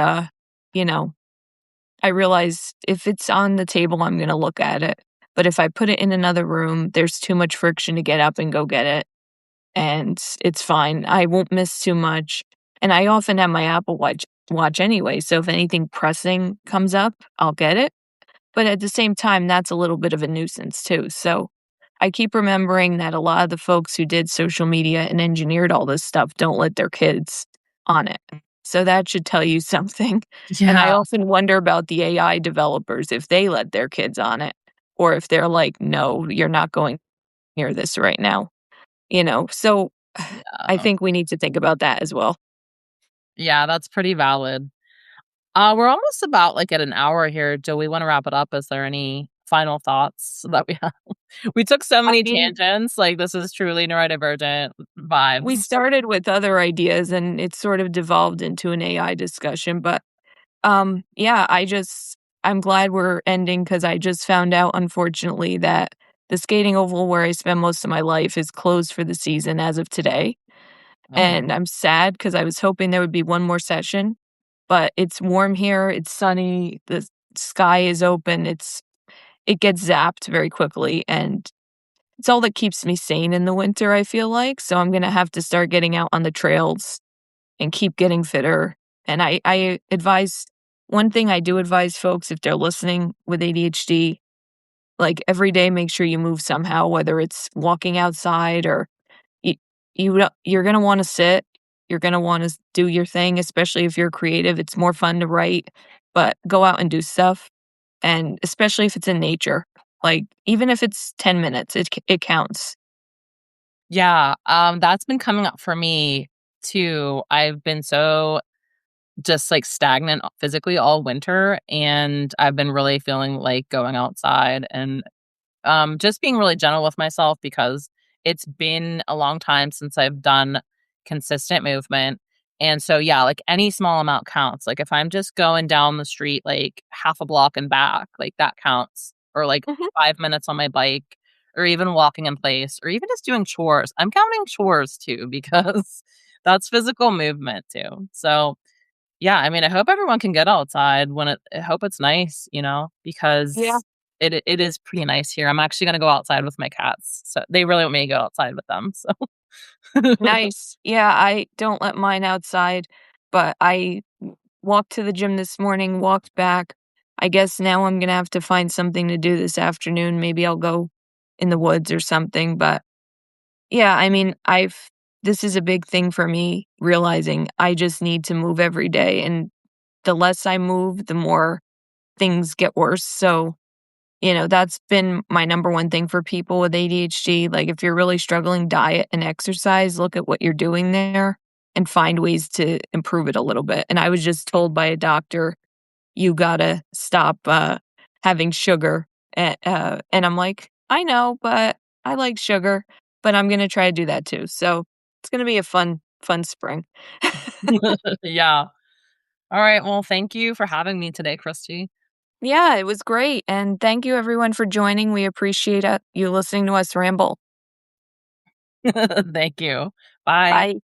you know, I realize if it's on the table, I'm gonna look at it. But if I put it in another room, there's too much friction to get up and go get it, and it's fine. I won't miss too much, and I often have my Apple Watch anyway, so if anything pressing comes up, I'll get it. But at the same time, that's a little bit of a nuisance too. So I keep remembering that a lot of the folks who did social media and engineered all this stuff don't let their kids on it. So that should tell you something. And I Yeah. often wonder about the AI developers if they let their kids on it or if they're like, no, you're not going near this right now. So I Yeah. think we need to think about that as well. Yeah, that's pretty valid. We're almost about, like, at an hour here. Do we wanna wrap it up? Is there any final thoughts that we have? We took so I many mean, tangents, like, this is truly neurodivergent we vibes. started with other ideas and it sort of devolved into an AI discussion, but yeah, I'm glad we're ending because I just found out, unfortunately, that the skating oval where I spend most of my life is closed for the season as of today, and Oh. I'm sad because I was hoping there would be one more session, but it's warm here, it's sunny, the sky is open, it gets zapped very quickly, and it's all that keeps me sane in the winter, I feel like, so I'm gonna have to start getting out on the trails and keep getting fitter. And I advise one thing I do advise folks if they're listening with ADHD, like every day make sure you move somehow, whether it's walking outside or you, you're going to want to sit, you're going to want to do your thing, especially if you're creative. It's more fun to write, but go out and do stuff and especially if it's in nature. Like even if it's 10 minutes, it counts. Yeah, that's been coming up for me too. I've been so just, like, stagnant physically all winter, and I've been really feeling like going outside and just being really gentle with myself because it's been a long time since I've done consistent movement. And so, yeah, like any small amount counts. Like if I'm just going down the street like half a block and back, like that counts. Or like Mhm. 5 minutes on my bike, or even walking in place, or even just doing chores. I'm counting chores too because that's physical movement too. So, yeah, I mean, I hope everyone can get outside when I hope it's nice, Yeah. because it is pretty nice here. I'm actually gonna go outside with my cats, so they really want me to go outside with them, so Nice. Yeah, I don't let mine outside, but I walked to the gym this morning, walked back. I guess now I'm gonna have to find something to do this afternoon. Maybe I'll go in the woods or something. But yeah, I mean, this is a big thing for me, realizing I just need to move every day. And the less I move, the more things get worse. So that's been my number one thing for people with ADHD. Like, if you're really struggling, diet and exercise, look at what you're doing there and find ways to improve it a little bit. And I was just told by a doctor, you gotta stop having sugar. And I'm like, I know, but I like sugar, but I'm gonna try to do that too. So it's gonna be a fun spring. yeah. Alright, well, thank you for having me today, Christy. Yeah, it was great. And thank you everyone for joining. We appreciate you listening to us ramble. Thank you. Bye. Bye.